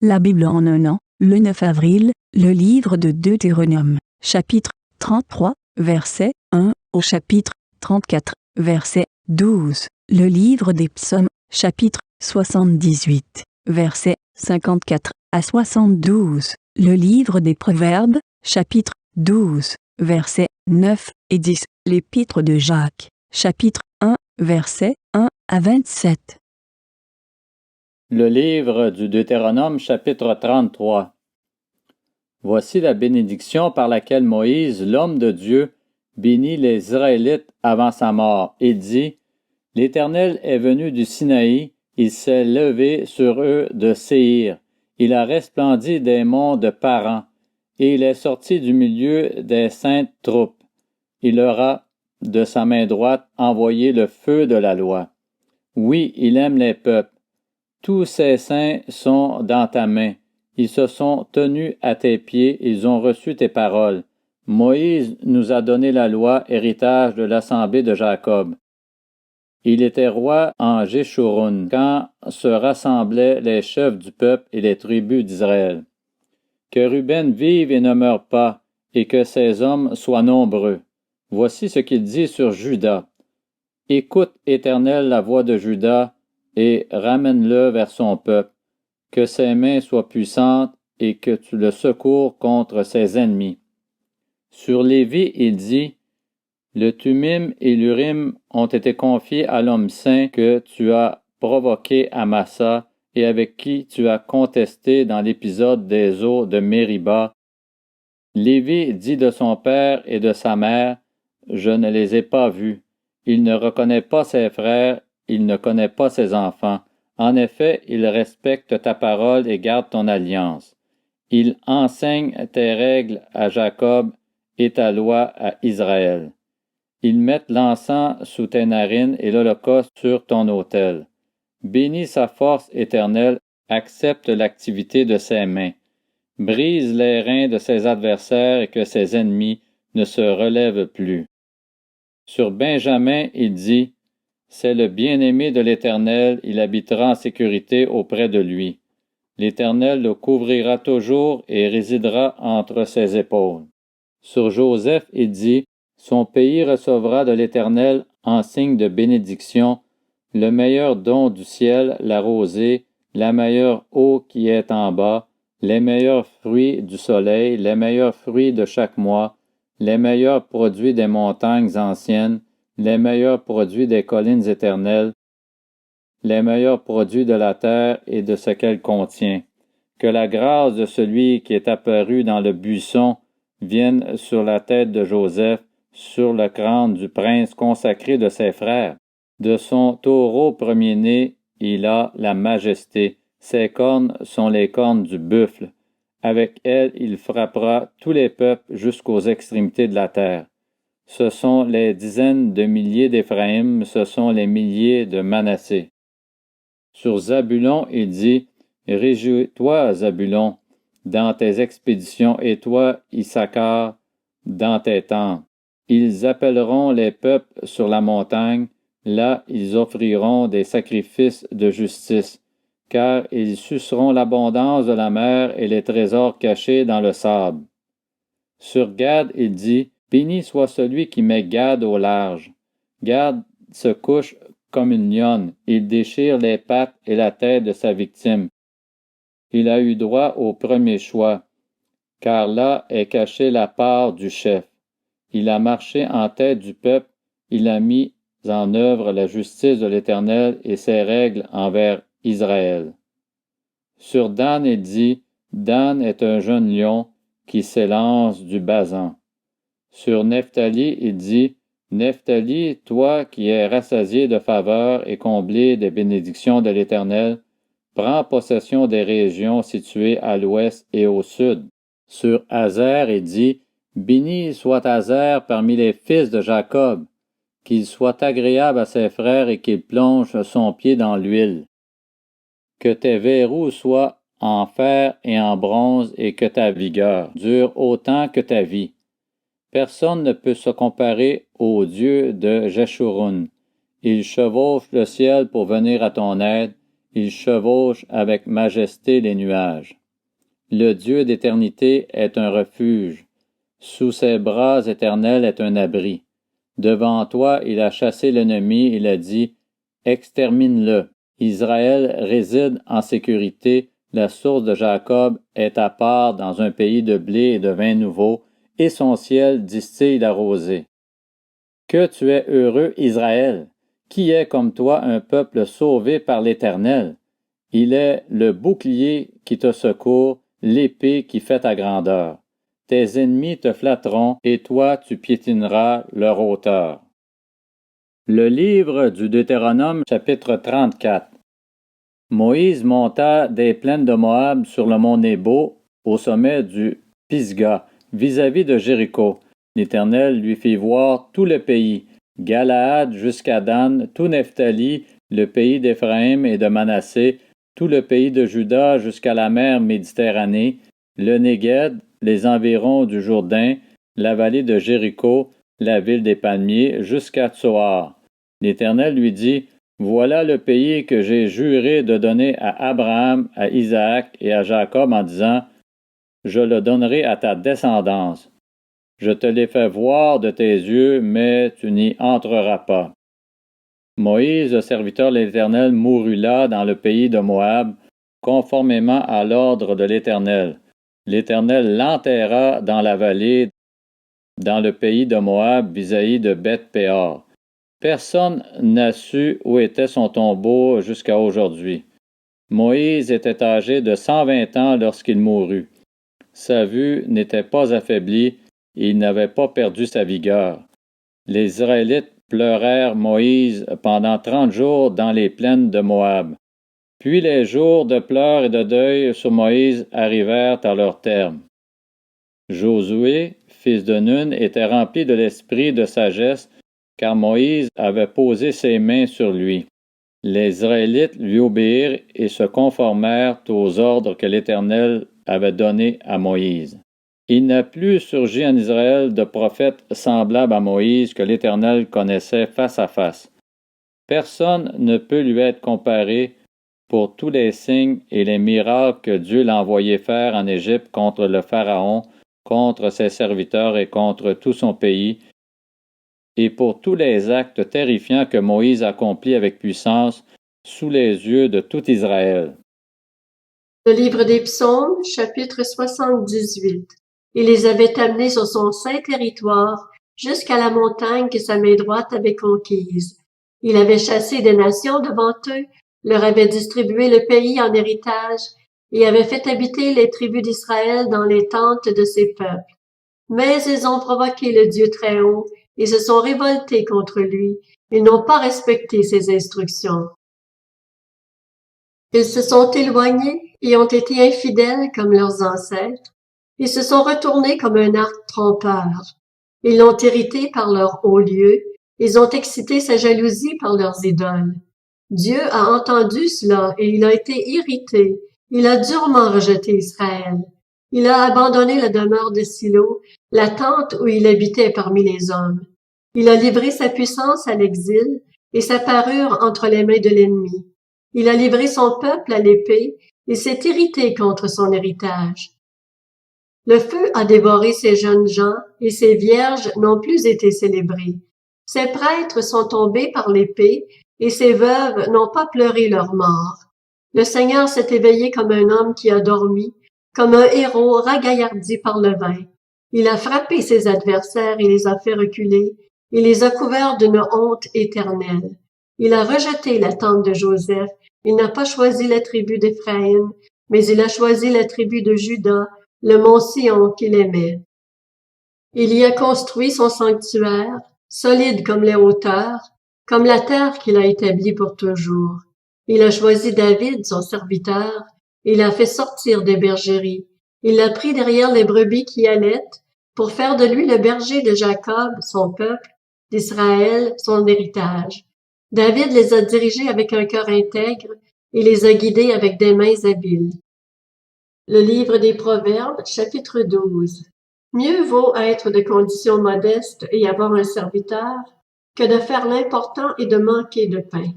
La Bible en un an, le 9 avril, le livre de Deutéronome, chapitre 33, verset 1 au chapitre 34, verset 12. Le livre des psaumes, chapitre 78, verset 54 à 72. Le livre des proverbes, chapitre 12, versets 9 et 10. L'épître de Jacques, chapitre 1, verset 1 à 27. Le livre du Deutéronome, chapitre 33. Voici la bénédiction par laquelle Moïse, l'homme de Dieu, bénit les Israélites avant sa mort. Il dit, « L'Éternel est venu du Sinaï, il s'est levé sur eux de Séhir. Il a resplendi des monts de Paran, et il est sorti du milieu des saintes troupes. Il leur a, de sa main droite, envoyé le feu de la loi. Oui, il aime les peuples. Tous ces saints sont dans ta main. Ils se sont tenus à tes pieds, ils ont reçu tes paroles. Moïse nous a donné la loi, héritage de l'assemblée de Jacob. Il était roi en Jéshurun, quand se rassemblaient les chefs du peuple et les tribus d'Israël. Que Ruben vive et ne meure pas, et que ses hommes soient nombreux. Voici ce qu'il dit sur Juda. Écoute, Éternel, la voix de Juda, et ramène-le vers son peuple, que ses mains soient puissantes et que tu le secours contre ses ennemis. Sur Lévi, il dit, le Thummim et l'Urim ont été confiés à l'homme saint que tu as provoqué à Massa et avec qui tu as contesté dans l'épisode des eaux de Mériba. Lévi dit de son père et de sa mère, je ne les ai pas vus. Il ne reconnaît pas ses frères, il ne connaît pas ses enfants. En effet, il respecte ta parole et garde ton alliance. Il enseigne tes règles à Jacob et ta loi à Israël. Ils mettent l'encens sous tes narines et l'holocauste sur ton autel. Bénis sa force éternelle, accepte l'activité de ses mains. Brise les reins de ses adversaires et que ses ennemis ne se relèvent plus. Sur Benjamin, il dit, c'est le bien-aimé de l'Éternel, il habitera en sécurité auprès de lui. L'Éternel le couvrira toujours et résidera entre ses épaules. Sur Joseph, il dit, son pays recevra de l'Éternel en signe de bénédiction, le meilleur don du ciel, la rosée, la meilleure eau qui est en bas, les meilleurs fruits du soleil, les meilleurs fruits de chaque mois, les meilleurs produits des montagnes anciennes, les meilleurs produits des collines éternelles, les meilleurs produits de la terre et de ce qu'elle contient. Que la grâce de celui qui est apparu dans le buisson vienne sur la tête de Joseph, sur le crâne du prince consacré de ses frères. De son taureau premier-né, il a la majesté. Ses cornes sont les cornes du buffle. Avec elles, il frappera tous les peuples jusqu'aux extrémités de la terre. Ce sont les dizaines de milliers d'Éphraïm, ce sont les milliers de Manassé. Sur Zabulon, il dit, « Réjouis-toi, Zabulon, dans tes expéditions, et toi, Issachar, dans tes tentes. Ils appelleront les peuples sur la montagne, là ils offriront des sacrifices de justice, car ils suceront l'abondance de la mer et les trésors cachés dans le sable. » Sur Gad, il dit, « Béni soit celui qui met Gad au large. Gad se couche comme une lionne, il déchire les pattes et la tête de sa victime. Il a eu droit au premier choix, car là est cachée la part du chef. Il a marché en tête du peuple, il a mis en œuvre la justice de l'Éternel et ses règles envers Israël. » Sur Dan, il dit, « Dan est un jeune lion qui s'élance du Basan. » Sur Nephtali, il dit, « Nephtali, toi qui es rassasié de faveur et comblé des bénédictions de l'Éternel, prends possession des régions situées à l'ouest et au sud. » Sur Azer, il dit, « Béni soit Azer parmi les fils de Jacob, qu'il soit agréable à ses frères et qu'il plonge son pied dans l'huile. Que tes verrous soient en fer et en bronze et que ta vigueur dure autant que ta vie. Personne ne peut se comparer au Dieu de Jéshurun. Il chevauche le ciel pour venir à ton aide, il chevauche avec majesté les nuages. Le Dieu d'éternité est un refuge. Sous ses bras éternels est un abri. Devant toi, il a chassé l'ennemi, il a dit, « Extermine-le ». Israël réside en sécurité, la source de Jacob est à part dans un pays de blé et de vin nouveau, et son ciel distille la rosée. Que tu es heureux, Israël! Qui est comme toi un peuple sauvé par l'Éternel? Il est le bouclier qui te secourt, l'épée qui fait ta grandeur. Tes ennemis te flatteront, et toi tu piétineras leur hauteur. Le livre du Deutéronome, chapitre 34. Moïse monta des plaines de Moab sur le mont Nébo, au sommet du Pisga, vis-à-vis de Jéricho. L'Éternel lui fit voir tout le pays, Galaad jusqu'à Dan, tout Nephtali, le pays d'Éphraïm et de Manassé, tout le pays de Juda jusqu'à la mer Méditerranée, le Négued, les environs du Jourdain, la vallée de Jéricho, la ville des palmiers, jusqu'à Tsoar. L'Éternel lui dit, « Voilà le pays que j'ai juré de donner à Abraham, à Isaac et à Jacob en disant, « Je le donnerai à ta descendance. Je te l'ai fait voir de tes yeux, mais tu n'y entreras pas. » Moïse, le serviteur de l'Éternel, mourut là dans le pays de Moab, conformément à l'ordre de l'Éternel. L'Éternel l'enterra dans la vallée, dans le pays de Moab, vis-à-vis de Beth-Péor. Personne n'a su où était son tombeau jusqu'à aujourd'hui. Moïse était âgé de 120 ans lorsqu'il mourut. Sa vue n'était pas affaiblie et il n'avait pas perdu sa vigueur. Les Israélites pleurèrent Moïse pendant 30 jours dans les plaines de Moab. Puis les jours de pleurs et de deuil sur Moïse arrivèrent à leur terme. Josué, fils de Nun, était rempli de l'esprit de sagesse, car Moïse avait posé ses mains sur lui. Les Israélites lui obéirent et se conformèrent aux ordres que l'Éternel avait donnés à Moïse. Il n'a plus surgi en Israël de prophète semblable à Moïse que l'Éternel connaissait face à face. Personne ne peut lui être comparé pour tous les signes et les miracles que Dieu l'a envoyé faire en Égypte contre le Pharaon, contre ses serviteurs et contre tout son pays, et pour tous les actes terrifiants que Moïse accomplit avec puissance sous les yeux de tout Israël. Le livre des Psaumes, chapitre 78. Il les avait amenés sur son saint territoire, jusqu'à la montagne que sa main droite avait conquise. Il avait chassé des nations devant eux, leur avait distribué le pays en héritage, et avait fait habiter les tribus d'Israël dans les tentes de ses peuples. Mais ils ont provoqué le Dieu très haut, et se sont révoltés contre lui. Ils n'ont pas respecté ses instructions. Ils se sont éloignés et ont été infidèles comme leurs ancêtres. Ils se sont retournés comme un arc trompeur. Ils l'ont irrité par leur haut lieu. Ils ont excité sa jalousie par leurs idoles. Dieu a entendu cela et il a été irrité. Il a durement rejeté Israël. Il a abandonné la demeure de Silo, la tente où il habitait parmi les hommes. Il a livré sa puissance à l'exil et sa parure entre les mains de l'ennemi. Il a livré son peuple à l'épée et s'est irrité contre son héritage. Le feu a dévoré ses jeunes gens et ses vierges n'ont plus été célébrées. Ses prêtres sont tombés par l'épée et ses veuves n'ont pas pleuré leur mort. Le Seigneur s'est éveillé comme un homme qui a dormi, comme un héros ragaillardi par le vin. Il a frappé ses adversaires et les a fait reculer. Il les a couverts d'une honte éternelle. Il a rejeté la tente de Joseph. Il n'a pas choisi la tribu d'Éphraïm, mais il a choisi la tribu de Juda, le mont Sion qu'il aimait. Il y a construit son sanctuaire, solide comme les hauteurs, comme la terre qu'il a établie pour toujours. Il a choisi David, son serviteur, il l'a fait sortir des bergeries. Il l'a pris derrière les brebis qui allaitent, pour faire de lui le berger de Jacob, son peuple, d'Israël, son héritage. David les a dirigés avec un cœur intègre et les a guidés avec des mains habiles. Le livre des Proverbes, chapitre 12. Mieux vaut être de condition modeste et avoir un serviteur que de faire l'important et de manquer de pain.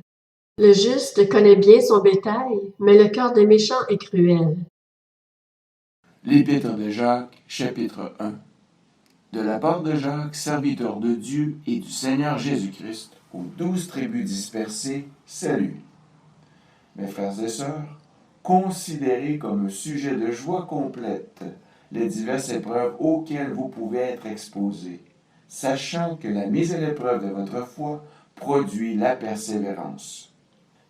Le juste connaît bien son bétail, mais le cœur des méchants est cruel. L'Épître de Jacques, chapitre 1. De la part de Jacques, serviteur de Dieu et du Seigneur Jésus-Christ, aux 12 tribus dispersées, salut. Mes frères et sœurs, considérez comme un sujet de joie complète les diverses épreuves auxquelles vous pouvez être exposés, sachant que la mise à l'épreuve de votre foi produit la persévérance.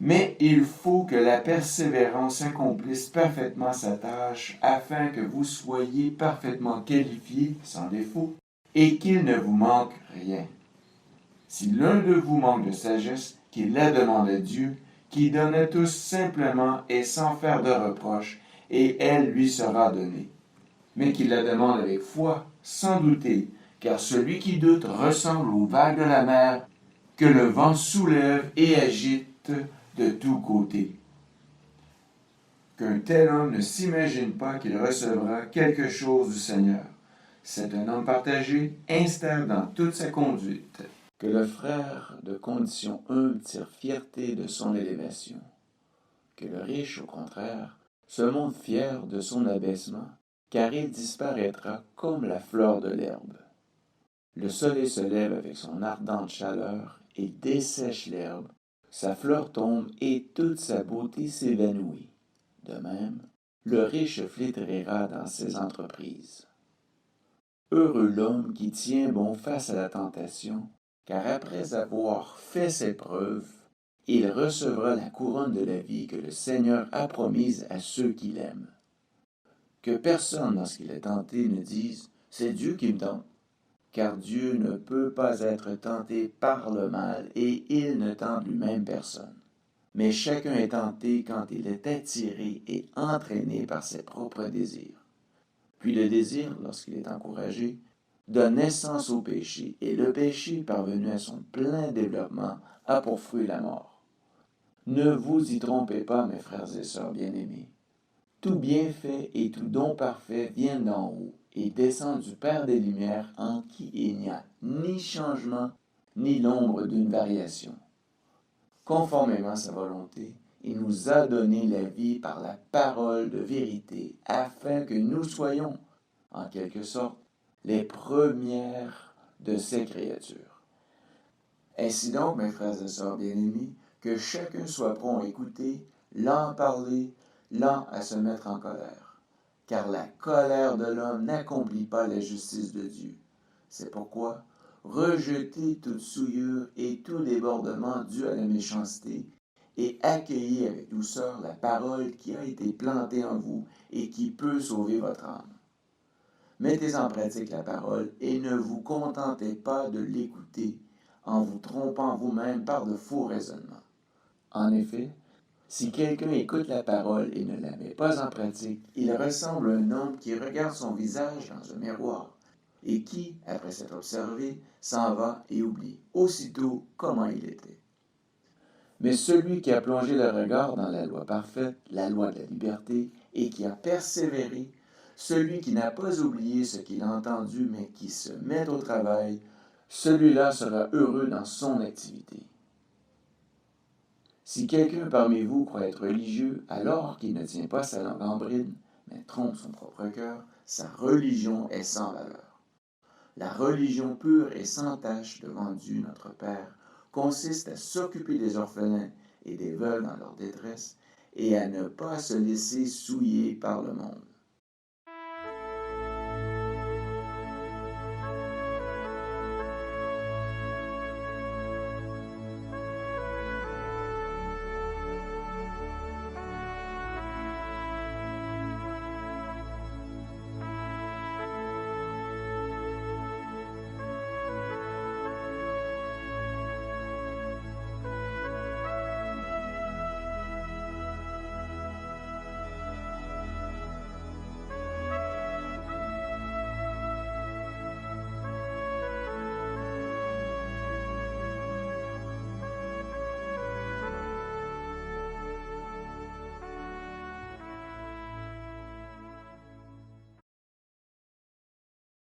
Mais il faut que la persévérance accomplisse parfaitement sa tâche afin que vous soyez parfaitement qualifiés, sans défaut, et qu'il ne vous manque rien. Si l'un de vous manque de sagesse, qu'il la demande à Dieu, qui donne à tous simplement et sans faire de reproche, et elle lui sera donnée. Mais qu'il la demande avec foi, sans douter, car celui qui doute ressemble aux vagues de la mer que le vent soulève et agite de tous côtés. Qu'un tel homme ne s'imagine pas qu'il recevra quelque chose du Seigneur. C'est un homme partagé, instable dans toute sa conduite. Que le frère de condition humble tire fierté de son élévation. Que le riche, au contraire, se montre fier de son abaissement, car il disparaîtra comme la fleur de l'herbe. Le soleil se lève avec son ardente chaleur et dessèche l'herbe. Sa fleur tombe et toute sa beauté s'évanouit. De même, le riche flétrira dans ses entreprises. Heureux l'homme qui tient bon face à la tentation, car après avoir fait ses preuves, il recevra la couronne de la vie que le Seigneur a promise à ceux qui l'aiment. Que personne, lorsqu'il est tenté, ne dise « c'est Dieu qui me tente », car Dieu ne peut pas être tenté par le mal et il ne tente lui-même personne. Mais chacun est tenté quand il est attiré et entraîné par ses propres désirs. Puis le désir, lorsqu'il est encouragé, donne naissance au péché, et le péché, parvenu à son plein développement, a pour fruit la mort. Ne vous y trompez pas, mes frères et sœurs bien-aimés. Tout bienfait et tout don parfait viennent d'en haut et descendent du Père des Lumières, en qui il n'y a ni changement, ni l'ombre d'une variation. Conformément à sa volonté, il nous a donné la vie par la parole de vérité, afin que nous soyons, en quelque sorte, les premières de ses créatures. Ainsi donc, mes frères et sœurs bien-aimés, que chacun soit prompt à écouter, lent à parler, lent à se mettre en colère. Car la colère de l'homme n'accomplit pas la justice de Dieu. C'est pourquoi, rejetez toute souillure et tout débordement dû à la méchanceté, et accueillez avec douceur la parole qui a été plantée en vous et qui peut sauver votre âme. Mettez en pratique la parole et ne vous contentez pas de l'écouter en vous trompant vous-même par de faux raisonnements. En effet, si quelqu'un écoute la parole et ne la met pas en pratique, il ressemble à un homme qui regarde son visage dans un miroir et qui, après s'être observé, s'en va et oublie aussitôt comment il était. Mais celui qui a plongé le regard dans la loi parfaite, la loi de la liberté, et qui a persévéré, celui qui n'a pas oublié ce qu'il a entendu, mais qui se met au travail, celui-là sera heureux dans son activité. Si quelqu'un parmi vous croit être religieux, alors qu'il ne tient pas sa langue en bride, mais trompe son propre cœur, sa religion est sans valeur. La religion pure et sans tache devant Dieu notre Père consiste à s'occuper des orphelins et des veuves dans leur détresse et à ne pas se laisser souiller par le monde.